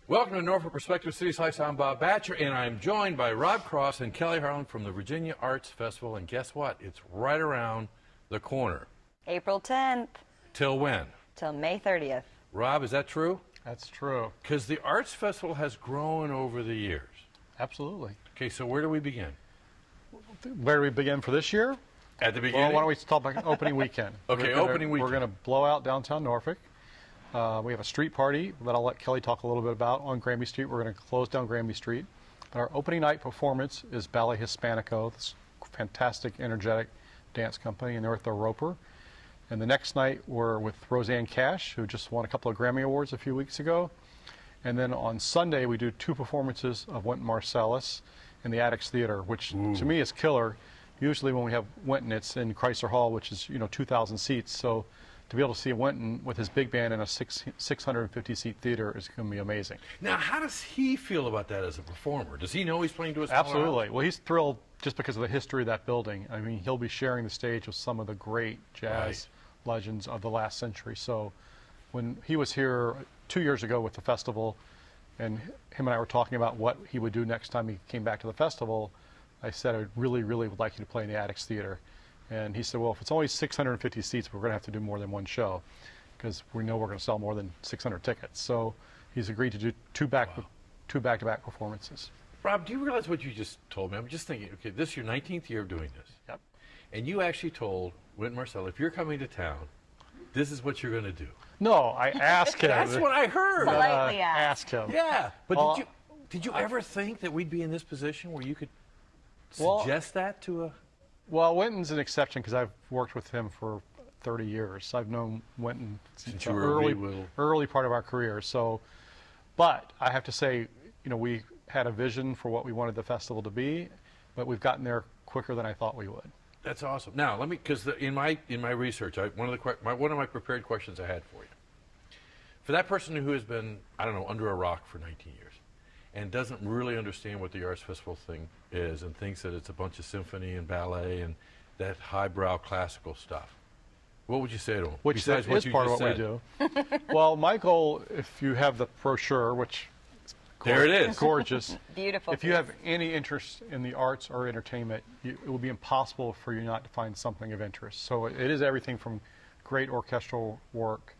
Welcome to Norfolk Perspective City Slice. I'm Bob Batcher, and I'm joined by Rob Cross and Kelly Harlan from the Virginia Arts Festival. And guess what? It's right around the corner. April 10th. Till when? Till May 30th. Rob, is that true? That's true. Because the Arts Festival has grown over the years. Absolutely. Okay, so where do we begin? Where do we begin for this year? At the beginning? Well, why don't we talk about opening weekend? Okay, opening weekend. We're going to blow out downtown Norfolk. We have a street party that I'll let Kelly talk a little bit about on Granby Street. We're going to close down Granby Street. Our opening night performance is Ballet Hispanico, this fantastic, energetic dance company, and they're with the Roper. And the next night we're with Roseanne Cash, who just won a couple of Grammy Awards a few weeks ago. And then on Sunday we do 2 performances of Wynton Marsalis in the Attucks Theater, which to me is killer. Usually when we have Wynton, it's in Chrysler Hall, which is 2,000 seats. So to be able to see Wynton with his big band in a 650-seat theater is going to be amazing. Now, how does he feel about that as a performer? Does he know he's playing to a smaller Absolutely. house? Well, he's thrilled just because of the history of that building. I mean, he'll be sharing the stage with some of the great jazz legends of the last century. So when he was here 2 years ago with the festival, and him and I were talking about what he would do next time he came back to the festival, I said I really, really would like you to play in the Attucks Theater. And he said, well, if it's only 650 seats, we're going to have to do more than one show because we know we're going to sell more than 600 tickets. So he's agreed to do two back-to-back performances. Rob, do you realize what you just told me? I'm just thinking, okay, this is your 19th year of doing this. Yep. And you actually told Wynton Marsalis, if you're coming to town, this is what you're going to do. No, I asked him. That's what I heard. Politely asked him. Yeah, but Well, did you ever think that we'd be in this position where you could Well, suggest that to a... Well, Wynton's an exception because I've worked with him for 30 years. I've known Wynton since you the were a wee early part of our career. So, but I have to say, we had a vision for what we wanted the festival to be, but we've gotten there quicker than I thought we would. That's awesome. Now, let me, because in my research, one of my prepared questions I had for you. For that person who has been, I don't know, under a rock for 19 years and doesn't really understand what the Arts Festival thing is and thinks that it's a bunch of symphony and ballet and that highbrow classical stuff, what would you say to them? Which besides is what you part of just what we said? do. Well, my goal, if you have the brochure, which there it is, gorgeous. Beautiful. If you have any interest in the arts or entertainment, it will be impossible for you not to find something of interest. So it is everything from great orchestral work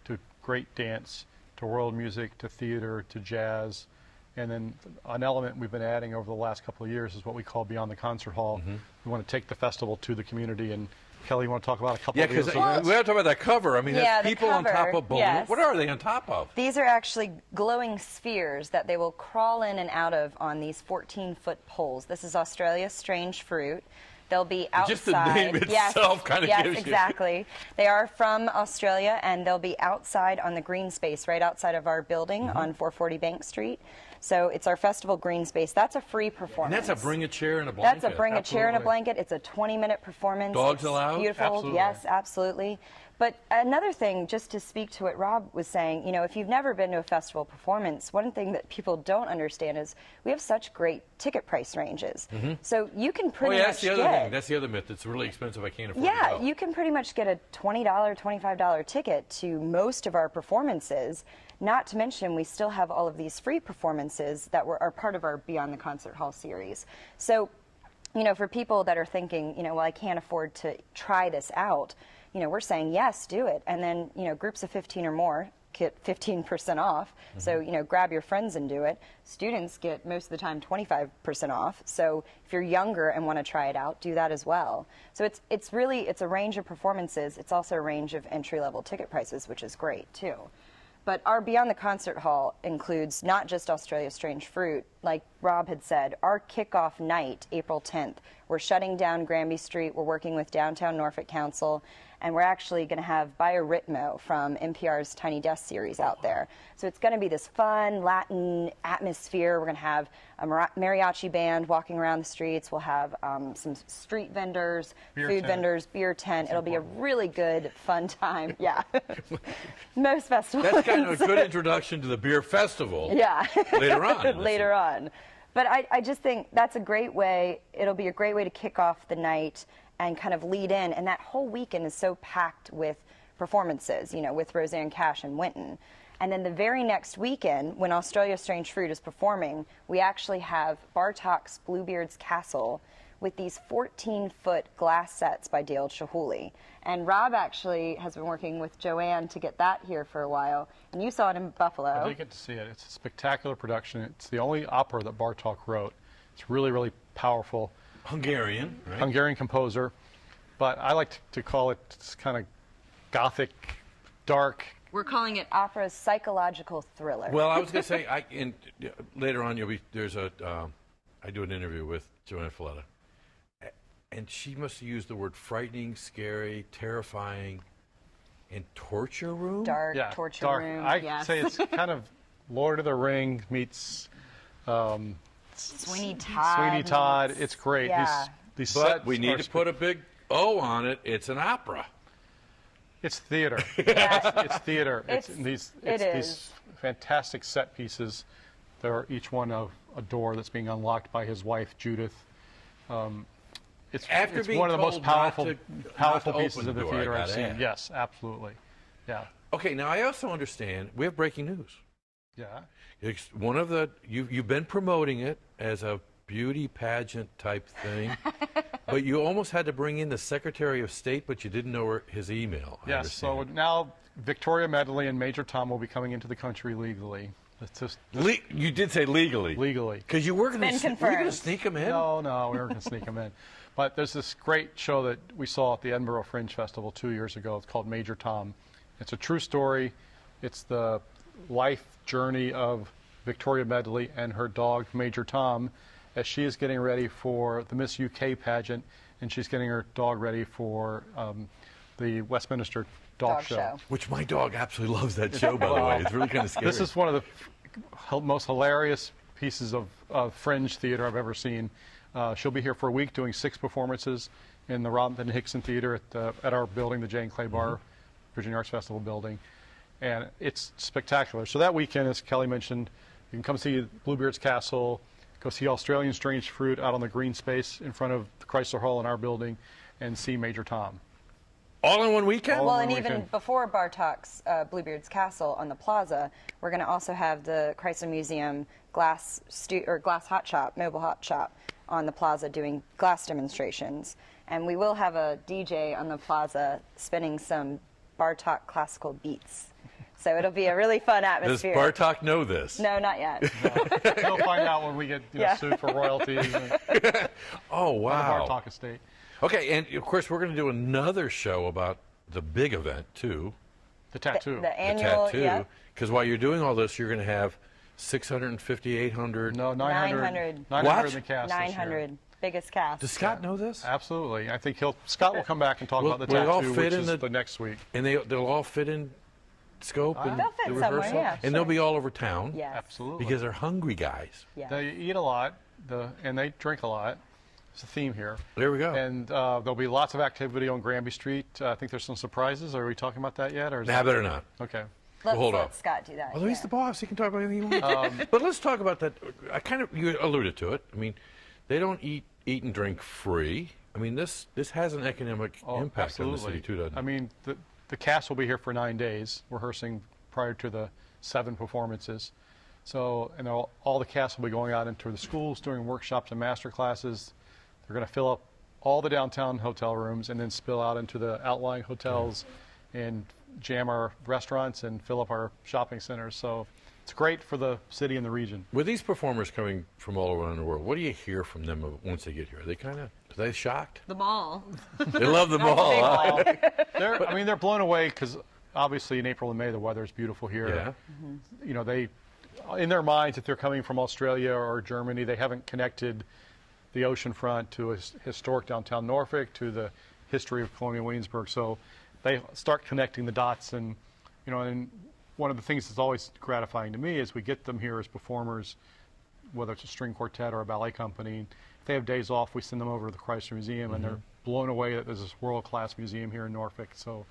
to great dance to world music to theater to jazz. And then an element we've been adding over the last couple of years is what we call Beyond the Concert Hall. We want to take the festival to the community. And Kelly, you want to talk about a couple of these because events? we have to talk about that cover. I mean, Yeah, that's people on top of balloons. yes. What are they on top of? These are actually glowing spheres that they will crawl in and out of on these 14-foot poles. This is Australia's strange fruit. They'll be outside. Just the name itself kind of gives you. Yes, exactly. They are from Australia, and they'll be outside on the green space right outside of our building on 440 Bank Street. So it's our festival green space. That's a free performance. And that's a bring a chair and a blanket. That's a bring a chair and a blanket. It's a 20-minute performance. Dogs It's allowed? Beautiful. Absolutely. Yes, absolutely. But another thing, just to speak to what Rob was saying, if you've never been to a festival performance, one thing that people don't understand is we have such great ticket price ranges. So you can pretty much that's the other thing. That's the other myth. It's really expensive. I can't afford to go. you can pretty much get a $20, $25 ticket to most of our performances. Not to mention, we still have all of these free performances that are part of our Beyond the Concert Hall series. So, for people that are thinking, well, I can't afford to try this out, we're saying, yes, do it. And then, groups of 15 or more get 15% off. So, grab your friends and do it. Students get, most of the time, 25% off. So if you're younger and want to try it out, do that as well. So it's a range of performances. It's also a range of entry-level ticket prices, which is great, too. But our Beyond the Concert Hall includes not just Australia's Strange Fruit. Like Rob had said, our kickoff night, April 10th, we're shutting down Granby Street. We're working with Downtown Norfolk Council, and we're actually going to have Biorhythmo from NPR's Tiny Desk series out there. So it's going to be this fun Latin atmosphere. We're going to have a mariachi band walking around the streets. We'll have some street vendors, food vendors, beer tent. It'll be a really good, fun time. Yeah. Most festivals. That's kind of a good introduction to the beer festival. Yeah. Later on. Later on. But I just think that's a great way. It'll be a great way to kick off the night and kind of lead in. And that whole weekend is so packed with performances, with Roseanne Cash and Wynton. And then the very next weekend, when Australia Strange Fruit is performing, we actually have Bartok's Bluebeard's Castle with these 14-foot glass sets by Dale Chihuly. And Rob actually has been working with Joanne to get that here for a while. And you saw it in Buffalo. I did get to see it. It's a spectacular production. It's the only opera that Bartok wrote. It's really, really powerful. Hungarian, right? Hungarian composer. But I like to call it kind of gothic, dark. We're calling it opera's psychological thriller. Well, I was going to say, later on, I do an interview with Joanne Falletta, and she must have used the word frightening, scary, terrifying, and torture room? Dark, Yeah, torture dark. room. I'd yes. say it's kind of Lord of the Rings meets Sweeney Todd. Sweeney Todd. meets- It's great. Yeah. These But sets we need are to put a big O on it. It's an opera. It's theater. Yes. It's theater. It These is. fantastic set pieces. They're each one of a door that's being unlocked by his wife Judith. It's After being one of the most told not powerful to pieces open of the the door, theater I I've gotta seen. add. Yes, absolutely. Yeah, Okay, now I also understand we have breaking news. yeah. It's one of the you've been promoting it as a beauty pageant type thing, but you almost had to bring in the Secretary of State, but you didn't know his email. I Yes. So understand. now Victoria Medley and Major Tom will be coming into the country legally. It's just You did say legally. legally. Because you were going Been to confirmed. sneak him in. No, we were going to sneak them in. But there's this great show that we saw at the Edinburgh Fringe Festival 2 years ago. It's called Major Tom. It's a true story. It's the life journey of Victoria Medley and her dog, Major Tom, as she is getting ready for the Miss UK pageant, and she's getting her dog ready for the Westminster Dog Dog show. Which my dog absolutely loves that show, by the way. It's really kind of scary. This is one of the most hilarious pieces of fringe theater I've ever seen. She'll be here for a week doing 6 performances in the Robin Hickson Theater at our building, the Jane Clay Bar, Virginia Arts Festival building. And it's spectacular. So that weekend, as Kelly mentioned, you can come see Bluebeard's Castle, go see Australian Strange Fruit out on the green space in front of the Chrysler Hall in our building, and see Major Tom. all in one weekend? All Well, in and one even weekend. before Bartok's Bluebeard's Castle on the plaza, we're going to also have the Chrysler Museum glass hot shop, mobile hot shop on the plaza doing glass demonstrations. And we will have a DJ on the plaza spinning some Bartok classical beats. So it'll be a really fun Does atmosphere. Bartok know this? No, not yet. You'll find out when we get Yeah. sued for royalties and Oh, the wow. Bartok estate. Okay, and of course, we're going to do another show about the big event, too. The tattoo. The The annual, tattoo. yeah. Because while you're doing all this, you're going to have 650, 800. No, 900. 900. 900 in the What? cast this year. 900. Biggest cast. Does Scott know this? Absolutely. I think Scott will come back and talk Will- about the will it all tattoo, fit which in is the- the next week. And they'll all fit in scope and They'll fit the somewhere, rehearsal? yeah, And they'll sure. be all over town. Yes. Absolutely. Because they're hungry guys. Yeah. They eat a lot, and they drink a lot. It's a theme here. There we go. And there'll be lots of activity on Granby Street. I think there's some surprises. Are we talking about that yet? Or is Nah, that- better not. Okay. Let's hold let off. Scott do that. Although he's yeah. the boss, he can talk about anything he wants. But let's talk about that. You alluded to it. I mean, they don't eat and drink free. I mean, this has an economic impact on the city too, doesn't it? I mean, the cast will be here for 9 days, rehearsing prior to the 7 performances. So, and all the cast will be going out into the schools, doing workshops and master classes. They're going to fill up all the downtown hotel rooms and then spill out into the outlying hotels and jam our restaurants and fill up our shopping centers. So it's great for the city and the region. With these performers coming from all around the world, what do you hear from them once they get here? Are they shocked? The mall. They love the mall. Huh? They're blown away because obviously in April and May the weather is beautiful here. Yeah. You know, they, in their minds, if they're coming from Australia or Germany, they haven't connected the oceanfront to historic downtown Norfolk, to the history of Colonial Williamsburg. So they start connecting the dots, and and one of the things that's always gratifying to me is we get them here as performers, whether it's a string quartet or a ballet company. If they have days off, we send them over to the Chrysler Museum, and they're blown away that there's this world-class museum here in Norfolk. So,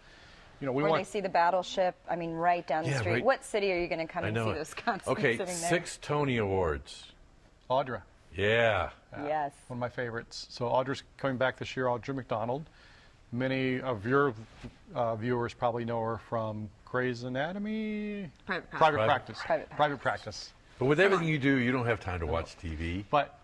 we Where want they see the battleship, I mean, right down the Yeah, street. right. What city are you going to come I and know see it. those concerts Okay, sitting there? 6 Tony Awards. Audra. Yeah. Yes. One of my favorites. So Audra's coming back this year, Audra McDonald. Many of your viewers probably know her from Grey's Anatomy. Private Practice. Private Practice. But with everything you do, you don't have time to watch TV. But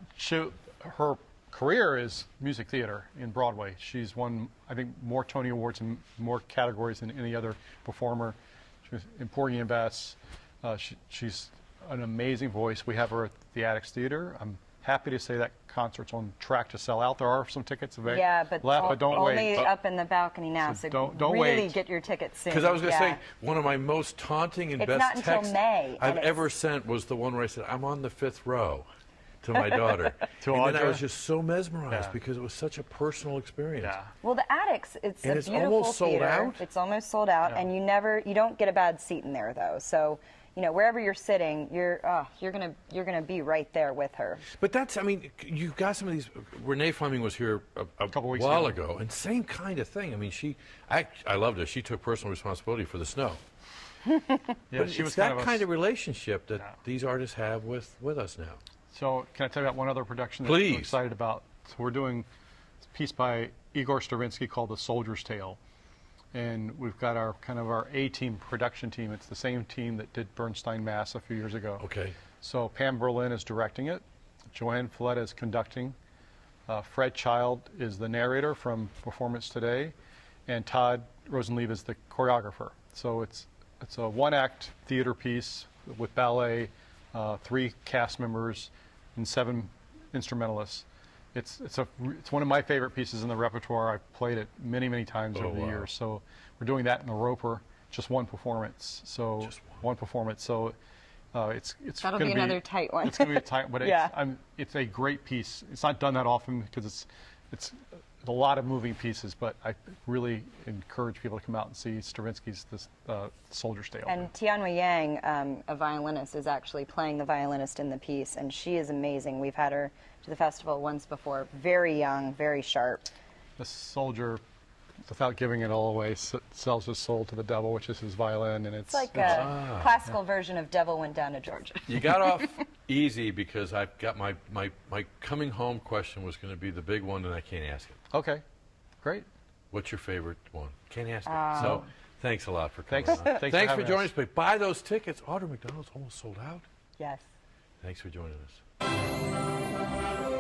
her career is music theater in Broadway. She's won, I think, more Tony Awards in more categories than any other performer. She was in Porgy and Bess. She's an amazing voice. We have her at the Attucks Theater. I'm happy to say that concert's on track to sell out. There are some tickets available left, but don't only wait. up in the balcony now, so don't really wait. get your tickets soon. Because I was going to Yeah. say, one of my most taunting and It's best not until texts May, I've and it's- ever sent was the one where I said, I'm on the 5th row to my daughter. To and then I Audra? was just so mesmerized Yeah. because it was such a personal experience. Yeah. Well, the Attucks, it's And a it's beautiful almost sold theater. out? It's almost sold out, Yeah. and you don't get a bad seat in there though. So, wherever you're sitting, you're gonna be right there with her. But that's, I mean, you've got some of these. Renee Fleming was here a Couple weeks while ago. ago, and same kind of thing. I mean, I loved her. She took personal responsibility for the snow. Yeah, But she it's was that a kind of relationship that Yeah. these artists have with us now. So can I tell you about one other production that Please. I'm excited about? So we're doing a piece by Igor Stravinsky called The Soldier's Tale. And we've got our A-team production team. It's the same team that did Bernstein Mass a few years ago. Okay. So Pam Berlin is directing it. Joanne Folletta is conducting. Fred Child is the narrator from Performance Today. And Todd Rosenlieb is the choreographer. So it's a one-act theater piece with ballet, 3 cast members, and 7 instrumentalists. It's one of my favorite pieces in the repertoire. I've played it many, many times over the wow. years. So we're doing that in the Roper, just one performance. So Just one performance. So it's That'll gonna be another tight one. It's going to be a tight, but Yeah. it's a great piece. It's not done that often because it's a lot of moving pieces. But I really encourage people to come out and see Stravinsky's Soldier's Tale. And Tianhui Yang, a violinist, is actually playing the violinist in the piece, and she is amazing. We've had her to the festival once before. Very young, very sharp. The soldier, without giving it all away, sells his soul to the devil, which is his violin, and It's like a classical version of Devil Went Down to Georgia. You got off easy because I've got my coming home question was going to be the big one, and I can't ask it. Okay, great. What's your favorite one? Can't ask it. So thanks a lot for coming Thanks. on. Thanks for Thanks for having joining us. us. But buy those tickets. Audra McDonald's almost sold out. Yes. Thanks for joining us.